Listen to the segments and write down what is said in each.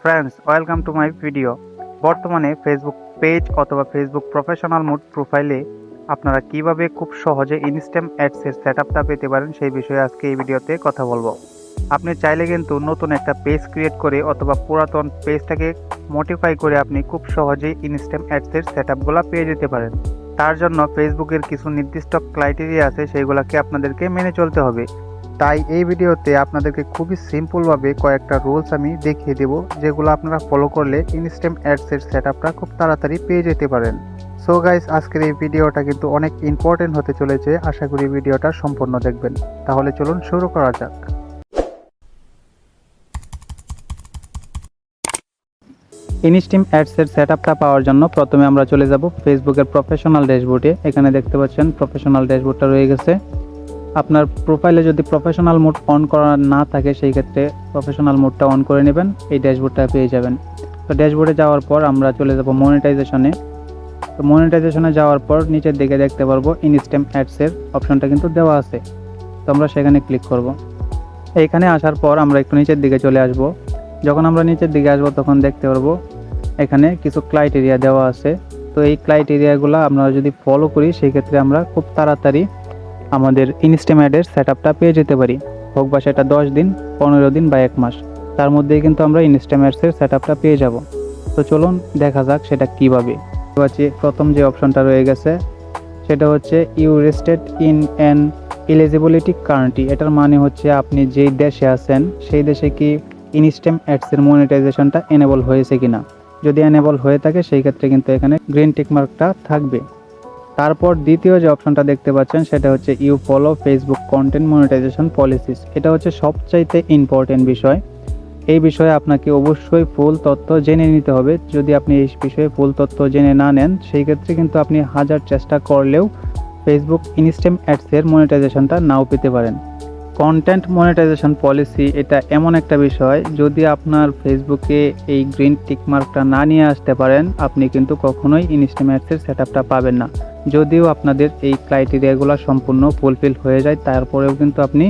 Friends, welcome to my video. বর্তমানে Facebook page অথবা Facebook professional mode প্রোফাইলে আপনারা কিভাবে খুব সহজে ইনস্ট্যান্ট অ্যাডসের সেটআপটা পেতে পারেন সেই বিষয়ে আজকে এই ভিডিওতে কথা বলবো। আপনি চাইলে কিন্তু নতুন একটা পেজ ক্রিয়েট করে অথবা পুরাতন পেজটাকে মডিফাই করে আপনি খুব সহজেই ইনস্ট্যান্ট অ্যাডসের সেটআপগুলো পেয়ে যেতে পারেন। তার জন্য ফেসবুকের কিছু নির্দিষ্ট ক্রাইটেরিয়া আছে, সেইগুলোকে আপনাদেরকে মেনে চলতে হবে। তাই এই ভিডিওতে আপনাদেরকে খুবই সিম্পলভাবে কয়েকটা রুলস আমি দেখিয়ে দেব, যেগুলো আপনারা ফলো করলে ইনস্ট্যান্ট অ্যাডসের সেটআপটা খুব তাড়াতাড়ি পেয়ে যেতে পারেন। সো গাইস, আজকের এই ভিডিওটা কিন্তু অনেক ইম্পর্টেন্ট হতে চলেছে। আশা করি ভিডিওটা সম্পূর্ণ দেখবেন। তাহলে চলুন শুরু করা যাক। ইনস্ট্যান্ট অ্যাডসের সেটআপটা পাওয়ার জন্য প্রথমে আমরা চলে যাব ফেসবুকের প্রফেশনাল ড্যাশবোর্ডে। এখানে দেখতে পাচ্ছেন প্রফেশনাল ড্যাশবোর্ডটা রয়ে গেছে। আপনার প্রোফাইলে যদি প্রফেশনাল মোড অন করা না থাকে সেই ক্ষেত্রে প্রফেশনাল মোডটা অন করে নেবেন, এই ড্যাশবোর্ডটা পেয়ে যাবেন। তো ড্যাশবোর্ডে যাওয়ার পর আমরা চলে যাব মনিটাইজেশনে। তো মনিটাইজেশনে যাওয়ার পর নিচের দিকে দেখতে পারবো ইনস্ট্যান্ট অ্যাডসের অপশনটা কিন্তু দেওয়া আছে। তো আমরা সেখানে ক্লিক করব। এইখানে আসার পর আমরা একটু নিচের দিকে চলে আসব। যখন আমরা নিচের দিকে আসব তখন দেখতে পারবো এখানে কিছু ক্রাইটেরিয়া দেওয়া আছে। তো এই ক্রাইটেরিয়াগুলো আমরা যদি ফলো করি সেই ক্ষেত্রে আমরা খুব তাড়াতাড়ি আমাদের ইনস্ট্যান্ট অ্যাডের সেটআপটা পেয়ে যেতে পারি, হোক বা সেটা 10 দিন, 15 দিন বা 1 মাস, তার মধ্যেই কিন্তু আমরা ইনস্ট্যান্ট অ্যাডসের সেটআপটা পেয়ে যাব। তো চলুন দেখা যাক সেটা কিভাবে। প্রথম যে অপশনটা রয়ে গেছে সেটা হচ্ছে you rested in an eligibility country. এটার মানে হচ্ছে আপনি যেই দেশে আছেন সেই দেশে কি ইনস্ট্যান্ট অ্যাডসের মনিটাইজেশনটা এনেবল হয়েছে কিনা। যদি এনেবল হয়ে থাকে সেই ক্ষেত্রে কিন্তু এখানে গ্রিন টিক মার্কটা থাকবে। তারপর দ্বিতীয় যে অপশনটা দেখতে পাচ্ছেন সেটা হচ্ছে you follow Facebook content monetization policies. এটা হচ্ছে সবচাইতে ইম্পর্টেন্ট বিষয়। এই বিষয়ে আপনাকে অবশ্যই ফুল তথ্য জেনে নিতে হবে। যদি আপনি এই বিষয়ে ফুল তথ্য জেনে না নেন সেই ক্ষেত্রে কিন্তু আপনি হাজার চেষ্টা করলেও ফেসবুক ইনস্ট্যান্ট অ্যাডসের মনিটাইজেশনটা নাও পেতে পারেন। কন্টেন্ট মনিটাইজেশন পলিসি এটা এমন একটা বিষয়, যদি আপনার ফেসবুকে এই গ্রিন টিক মার্কটা না নিয়ে আসতে পারেন আপনি কিন্তু কখনোই ইনস্ট্যান্ট অ্যাডসের সেটআপটা পাবেন না। যদিও আপনাদের এই ক্রাইটেরিয়াগুলো সম্পূর্ণ ফুলফিল হয়ে যায় তারপরেও কিন্তু আপনি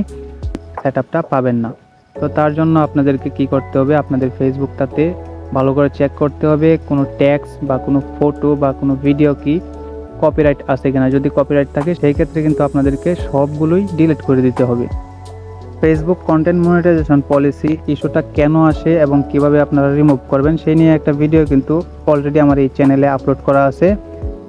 সেটআপটা পাবেন না। তো তার জন্য আপনাদেরকে কি করতে হবে, আপনাদের ফেসবুকটাতে ভালো করে চেক করতে হবে কোনো ট্যাক্স বা কোনো ফটো বা কোনো ভিডিও কি কপিরাইট আছে কিনা। যদি কপিরাইট থাকে সেই ক্ষেত্রে কিন্তু আপনাদেরকে সবগুলোই ডিলিট করে দিতে হবে। ফেসবুক কন্টেন্ট মনিটাইজেশন পলিসি ইস্যুটা কেন আসে এবং কিভাবে আপনারা রিমুভ করবেন সেই নিয়ে একটা ভিডিও কিন্তু অলরেডি আমার এই চ্যানেলে আপলোড করা আছে।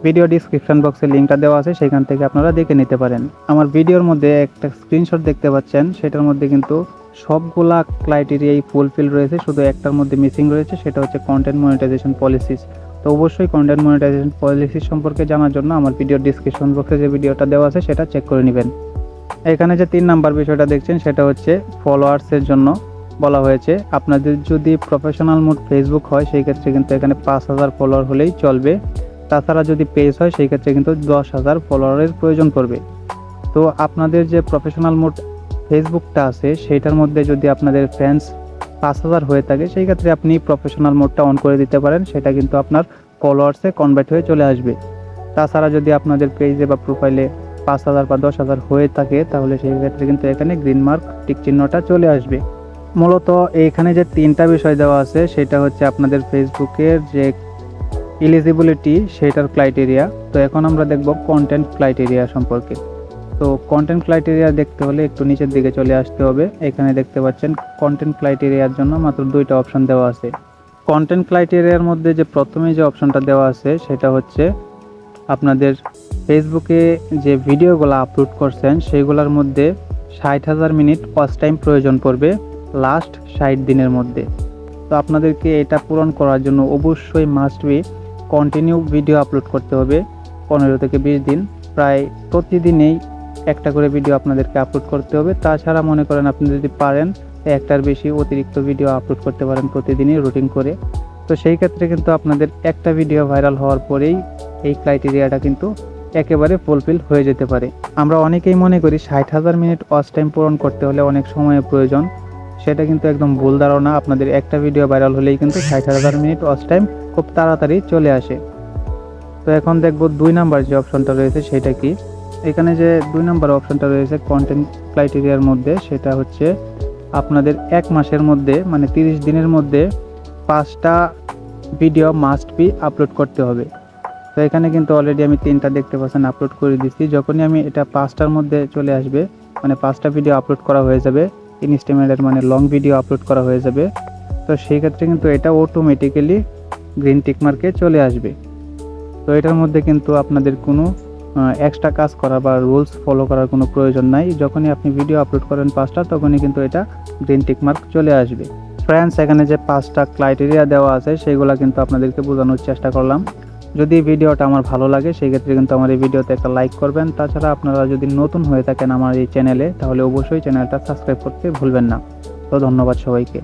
ভিডিও ডিসক্রিপশন বক্সে লিঙ্কটা দেওয়া আছে, সেখান থেকে আপনারা দেখে নিতে পারেন। আমার ভিডিওর মধ্যে একটা স্ক্রিনশট দেখতে পাচ্ছেন, সেটার মধ্যে কিন্তু সবগুলা ক্রাইটেরিয়াই ফুলফিল রয়েছে, শুধু একটার মধ্যে মিসিং রয়েছে, সেটা হচ্ছে কন্টেন্ট মনিটাইজেশন পলিসিস। তো অবশ্যই কন্টেন্ট মনিটাইজেশন পলিসিস সম্পর্কে জানার জন্য আমার ভিডিও ডিসক্রিপশন বক্সে যে ভিডিওটা দেওয়া আছে সেটা চেক করে নেবেন। এখানে যে 3 নাম্বার বিষয়টা দেখছেন সেটা হচ্ছে ফলোয়ার্সের জন্য বলা হয়েছে। আপনাদের যদি প্রফেশনাল মোড ফেসবুক হয় সেই ক্ষেত্রে কিন্তু এখানে 5000 ফলোয়ার হলেই চলবে। তাছাড়া যদি পেজ হয় সেই ক্ষেত্রে কিন্তু 10,000 ফলোয়ারের প্রয়োজন পড়বে। তো আপনাদের যে প্রফেশনাল মোড ফেসবুকটা আছে সেইটার মধ্যে যদি আপনাদের ফ্রেন্ডস 5000 হয়ে থাকে সেই ক্ষেত্রে আপনি প্রফেশনাল মোডটা অন করে দিতে পারেন, সেটা কিন্তু আপনার ফলোয়ার্সে কনভার্ট হয়ে চলে আসবে। তাছাড়া যদি আপনাদের পেজে বা প্রোফাইলে 5000 বা 10,000 হয়ে থাকে তাহলে সেই ক্ষেত্রে কিন্তু এখানে গ্রিন মার্ক টিক চিহ্নটা চলে আসবে। মূলত এইখানে যে 3টা বিষয় দেওয়া আছে সেটা হচ্ছে আপনাদের ফেসবুকের যে এলিজিবিলিটি সেটার ক্রাইটেরিয়া। তো এখন আমরা দেখব কন্টেন্ট ক্রাইটেরিয়া সম্পর্কে। তো কন্টেন্ট ক্রাইটেরিয়া দেখতে হলে একটু নিচের দিকে চলে আসতে হবে। এখানে দেখতে পাচ্ছেন কন্টেন্ট ক্রাইটেরিয়ার জন্য মাত্র 2টা অপশন দেওয়া আছে। কন্টেন্ট ক্রাইটেরিয়ার মধ্যে যে প্রথমে যে অপশনটা দেওয়া আছে সেটা হচ্ছে আপনাদের ফেসবুকে যে ভিডিওগুলো আপলোড করছেন সেইগুলোর মধ্যে 60,000 মিনিট ওয়াচ টাইম প্রয়োজন পড়বে লাস্ট 60 দিনের মধ্যে। তো আপনাদেরকে এটা পূরণ করার জন্য অবশ্যই must be continue video upload করতে হবে 15 থেকে 20 দিন, প্রায় প্রতিদিনেই একটা করে ভিডিও আপনাদেরকে আপলোড করতে হবে। তাছাড়া মনে করেন আপনি যদি পারেন একটার বেশি অতিরিক্ত ভিডিও আপলোড করতে পারেন প্রতিদিনই রুটিন করে। তো সেই ক্ষেত্রে কিন্তু আপনাদের একটা ভিডিও ভাইরাল হওয়ার পরেই এই ক্রাইটেরিয়াটা কিন্তু একেবারে ফুলফিল হয়ে যেতে পারে। আমরা অনেকেই মনে করি 60,000 মিনিট ওয়াচ টাইম পূরণ করতে হলে অনেক সময়ের প্রয়োজন, সেটা কিন্তু একদম ভুল ধারণা। আপনাদের একটা ভিডিও ভাইরাল হলেই কিন্তু 60,000 মিনিট ওয়াচ টাইম খুব তাড়াতাড়ি চলে আসে। তো এখন দেখব 2 নাম্বার যে অপশনটা রয়েছে সেটা কি। এখানে যে 2 নাম্বার অপশনটা রয়েছে কন্টেন্ট ক্রাইটেরিয়ার মধ্যে সেটা হচ্ছে আপনাদের 1 মাসের মধ্যে মানে 30 দিনের মধ্যে 5টা ভিডিও মাস্ট বি আপলোড করতে হবে। তো এখানে কিন্তু অলরেডি আমি 3টা দেখতে পাচ্ছেন আপলোড করে দিচ্ছি। যখনই আমি এটা 5টার মধ্যে চলে আসবে, মানে 5টা ভিডিও আপলোড করা হয়ে যাবে, ইনস্টাগ্রামের মানে লং ভিডিও আপলোড করা হয়ে যাবে, তো সেই ক্ষেত্রে কিন্তু এটা অটোমেটিক্যালি গ্রিন টিক মার্কে চলে আসবে। তো এটার মধ্যে কিন্তু আপনাদের কোনো এক্সট্রা কাজ করা বা রুলস ফলো করার কোনো প্রয়োজন নাই। যখনই আপনি ভিডিও আপলোড করেন 5টা, তখনই কিন্তু এটা গ্রিন টিক মার্ক চলে আসবে। ফ্রেন্ডস, এখানে যে 5টা ক্রাইটেরিয়া দেওয়া আছে সেগুলো কিন্তু আপনাদেরকে বোঝানোর চেষ্টা করলাম। যদি ভিডিওটা আমার ভালো লাগে সেই ক্ষেত্রে কিন্তু আমার এই ভিডিওতে একটা লাইক করবেন। তাছাড়া আপনারা যদি নতুন হয়ে থাকেন আমার এই চ্যানেলে, তাহলে অবশ্যই চ্যানেলটা সাবস্ক্রাইব করতে ভুলবেন না। তো ধন্যবাদ সবাইকে।